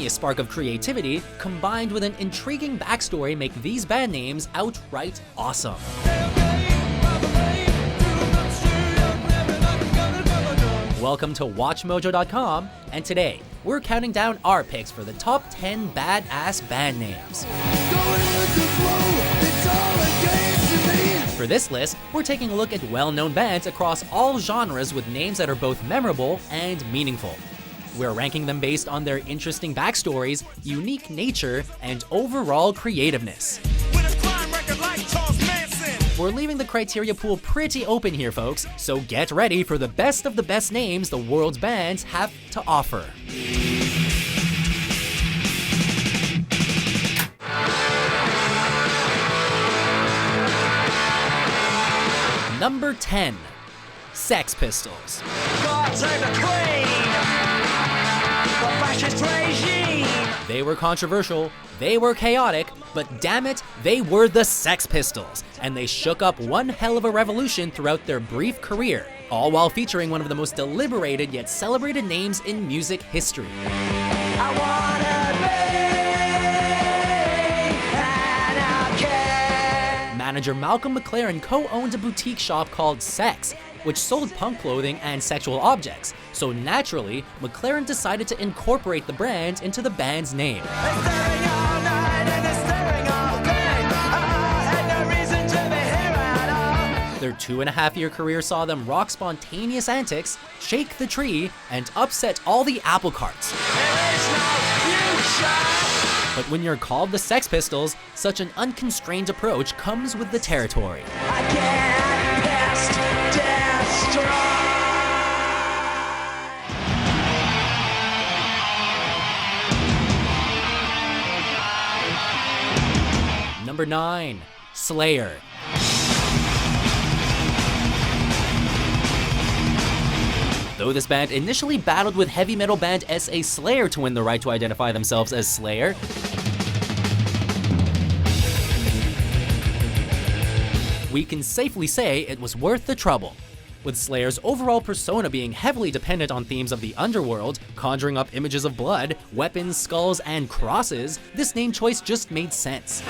spontaneous spark of creativity combined with an intriguing backstory make these band names outright awesome. Welcome to WatchMojo.com, and today we're counting down our picks for the top 10 badass band names. For this list, we're taking a look at well-known bands across all genres with names that are both memorable and meaningful. We're ranking them based on their interesting backstories, unique nature, and overall creativeness. We're leaving the criteria pool pretty open here, folks, so get ready for the best of the best names the world's bands have to offer. Number 10, Sex Pistols. They were controversial, they were chaotic, but damn it, they were the Sex Pistols, and they shook up one hell of a revolution throughout their brief career, all while featuring one of the most deliberated yet celebrated names in music history. Manager Malcolm McLaren co-owned a boutique shop called Sex, which sold punk clothing and sexual objects, so naturally, McLaren decided to incorporate the brand into the band's name. Their 2.5-year career saw them rock spontaneous antics, shake the tree, and upset all the apple carts. But when you're called the Sex Pistols, such an unconstrained approach comes with the territory. Number 9, Slayer. Though this band initially battled with heavy metal band S.A. Slayer to win the right to identify themselves as Slayer, we can safely say it was worth the trouble. With Slayer's overall persona being heavily dependent on themes of the underworld, conjuring up images of blood, weapons, skulls, and crosses, this name choice just made sense.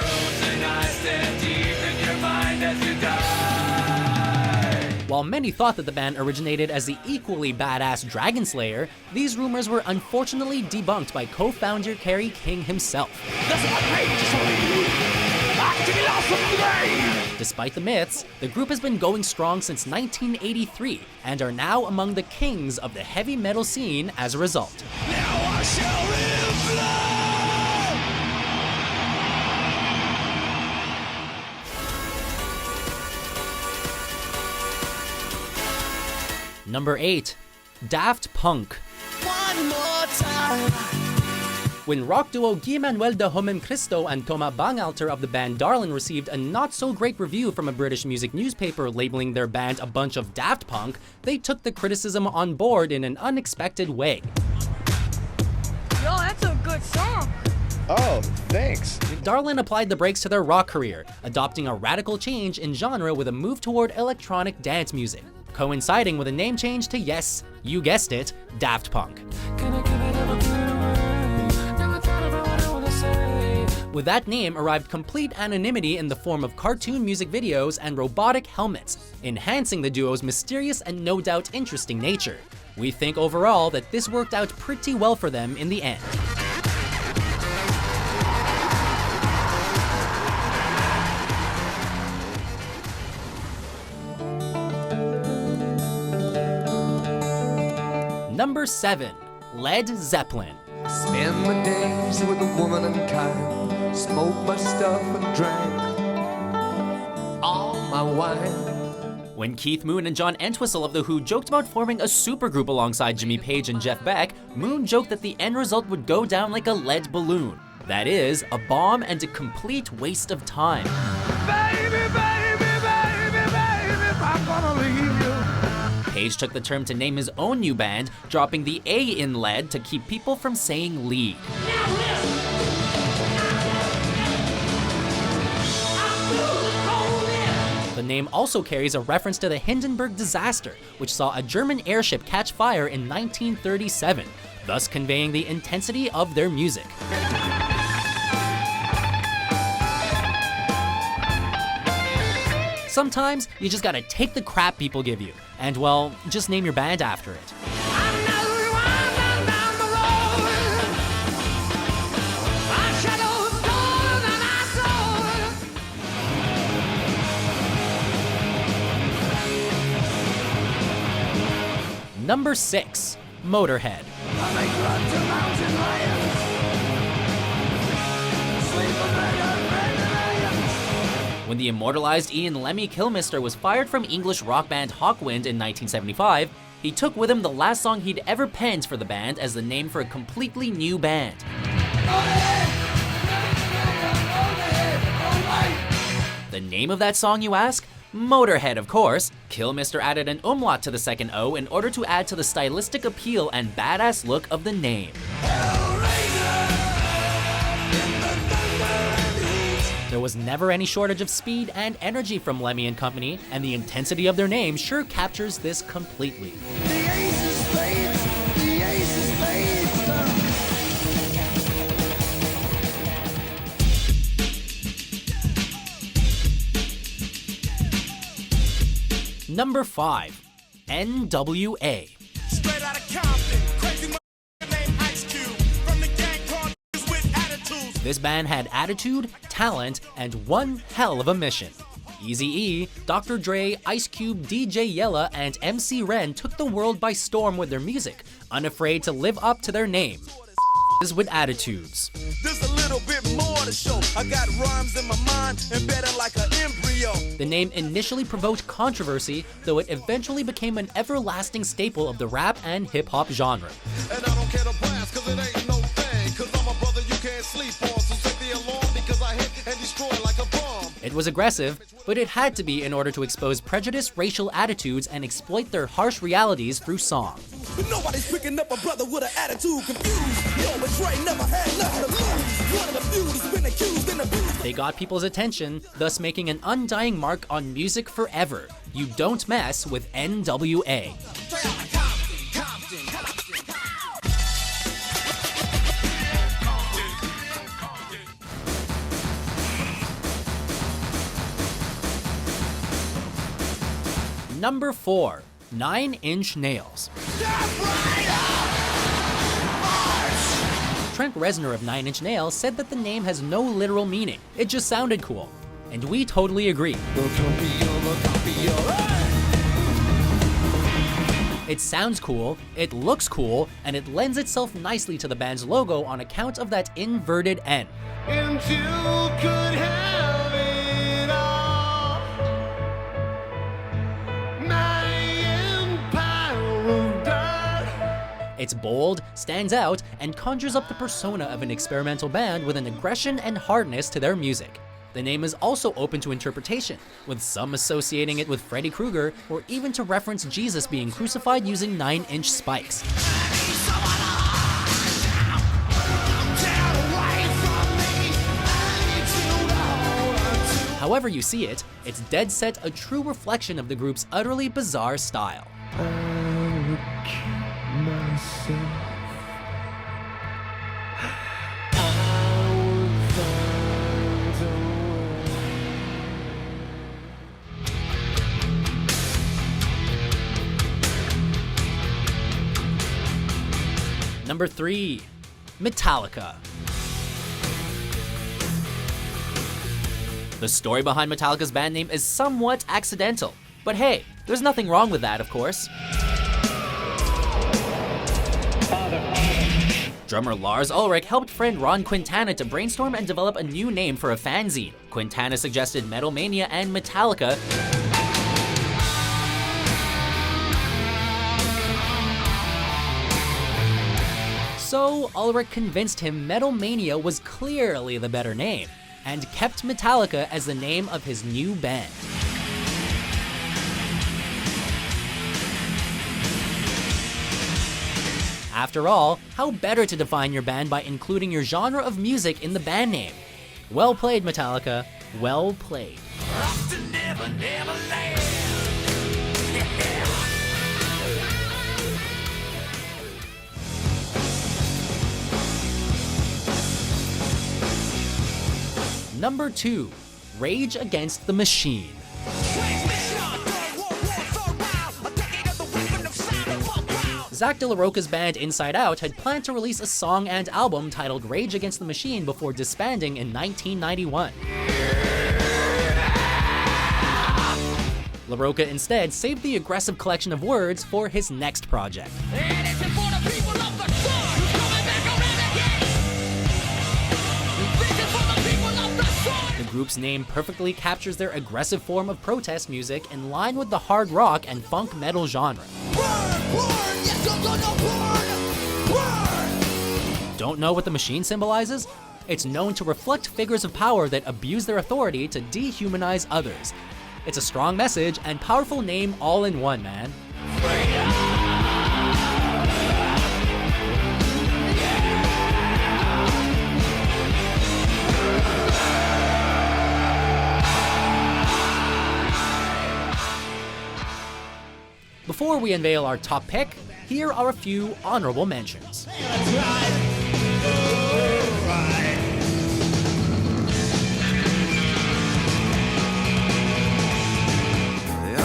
While many thought that the band originated as the equally badass Dragon Slayer, these rumors were unfortunately debunked by co-founder Kerry King himself. Despite the myths, the group has been going strong since 1983 and are now among the kings of the heavy metal scene as a result. Now I shall live Number 8, Daft Punk. One more time. When rock duo Guy Manuel de Homem Christo and Thomas Bangalter of the band Darlin received a not-so-great review from a British music newspaper labeling their band a bunch of Daft Punk, they took the criticism on board in an unexpected way. Yo, that's a good song. Oh, thanks. Darlin applied the brakes to their rock career, adopting a radical change in genre with a move toward electronic dance music, coinciding with a name change to, yes, you guessed it, Daft Punk. With that name arrived complete anonymity in the form of cartoon music videos and robotic helmets, enhancing the duo's mysterious and no doubt interesting nature. We think overall that this worked out pretty well for them in the end. Number 7, Led Zeppelin. Spend my days with a woman unkind, smoke my stuff and drank all my wine. When Keith Moon and John Entwistle of The Who joked about forming a supergroup alongside Jimmy Page and Jeff Beck, Moon joked that the end result would go down like a lead balloon. That is, a bomb and a complete waste of time. Baby, baby, baby, baby, I'm gonna leave you. Page took the term to name his own new band, dropping the A in lead to keep people from saying lead. The name also carries a reference to the Hindenburg disaster, which saw a German airship catch fire in 1937. thus conveying the intensity of their music. Sometimes you just gotta take the crap people give you, and well, just name your band after it. Number 6, Motorhead. When the immortalized Ian Lemmy Kilmister was fired from English rock band Hawkwind in 1975, he took with him the last song he'd ever penned for the band as the name for a completely new band. The name of that song, you ask? Motorhead, of course. Kilmister added an umlaut to the second O in order to add to the stylistic appeal and badass look of the name. There was never any shortage of speed and energy from Lemmy and company, and the intensity of their name sure captures this completely. Number 5, NWA. This band had attitude, talent, and one hell of a mission. Eazy-E, Dr. Dre, Ice Cube, DJ Yella, and MC Ren took the world by storm with their music, unafraid to live up to their name. With attitudes. There's a little bit more to show. I got rhymes in my mind embedded like an embryo. The name initially provoked controversy, though it eventually became an everlasting staple of the rap and hip-hop genre. And I don't care to blast, cause it ain't no thing. Cause I'm a brother you can't sleep on. So set the alarm because I hit and destroy like a bomb. It was aggressive, but it had to be in order to expose prejudiced racial attitudes and exploit their harsh realities through song. But nobody's picking up a brother with an attitude confused. Yo, but Dre never had nothing to lose. One of the few that's been accused and abused. They got people's attention, thus making an undying mark on music forever. You don't mess with NWA. Number 4, 9 Inch Nails. Trent Reznor of 9 Inch Nails said that the name has no literal meaning. It just sounded cool. And we totally agree. It sounds cool, it looks cool, and it lends itself nicely to the band's logo on account of that inverted N. And you could have it all. My empire of dirt. It's bold, stands out, and conjures up the persona of an experimental band with an aggression and hardness to their music. The name is also open to interpretation, with some associating it with Freddy Krueger, or even to reference Jesus being crucified using 9-inch spikes. However you see it, it's dead set a true reflection of the group's utterly bizarre style. Number 3, Metallica. The story behind Metallica's band name is somewhat accidental, but hey, there's nothing wrong with that, of course. Drummer Lars Ulrich helped friend Ron Quintana to brainstorm and develop a new name for a fanzine. Quintana suggested Metal Mania and Metallica. So Ulrich convinced him Metal Mania was clearly the better name, and kept Metallica as the name of his new band. After all, how better to define your band by including your genre of music in the band name? Well played, Metallica. Well played. Number 2. Rage Against the Machine. Zach De La Rocha's band Inside Out had planned to release a song and album titled Rage Against the Machine before disbanding in 1991. La Rocha instead saved the aggressive collection of words for his next project. The group's name perfectly captures their aggressive form of protest music in line with the hard rock and funk metal genre. Don't know what the machine symbolizes? It's known to reflect figures of power that abuse their authority to dehumanize others. It's a strong message and powerful name all in one, man. Before we unveil our top pick, here are a few honorable mentions. The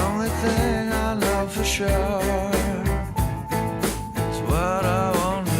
only thing I know for sure is what I want to do.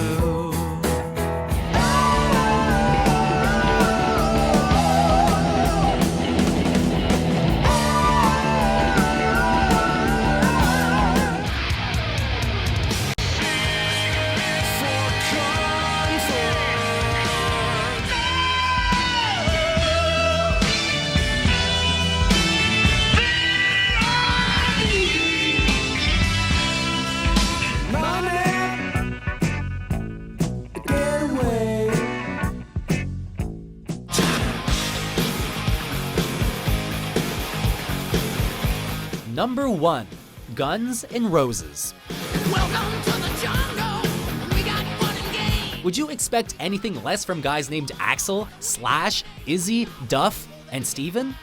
Number 1. Guns N' Roses. Welcome to the jungle. We got fun and games. Would you expect anything less from guys named Axl, Slash, Izzy, Duff, and Steven?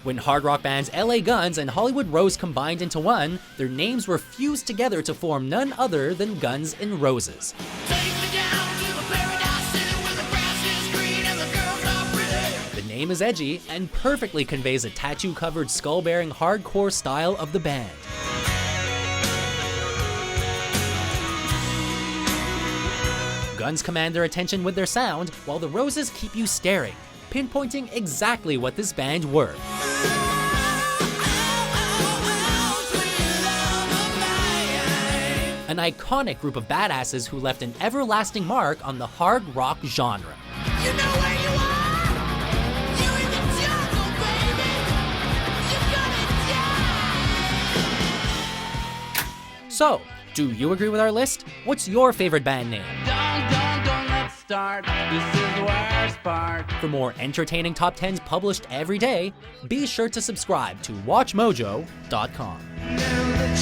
When hard rock bands LA Guns and Hollywood Rose combined into one, their names were fused together to form none other than Guns N' Roses. Take me down to the paradise city where the grass is green and the girls are pretty. The name is edgy and perfectly conveys a tattoo-covered skull-bearing hardcore style of the band. Guns command their attention with their sound, while the Roses keep you staring, pinpointing exactly what this band were. An iconic group of badasses who left an everlasting mark on the hard rock genre. You know where you are. You're in the jungle, baby. You're gonna die. So, do you agree with our list? What's your favorite band name? Don't let's start. This is the worst part. For more entertaining top 10s published every day, be sure to subscribe to WatchMojo.com. Never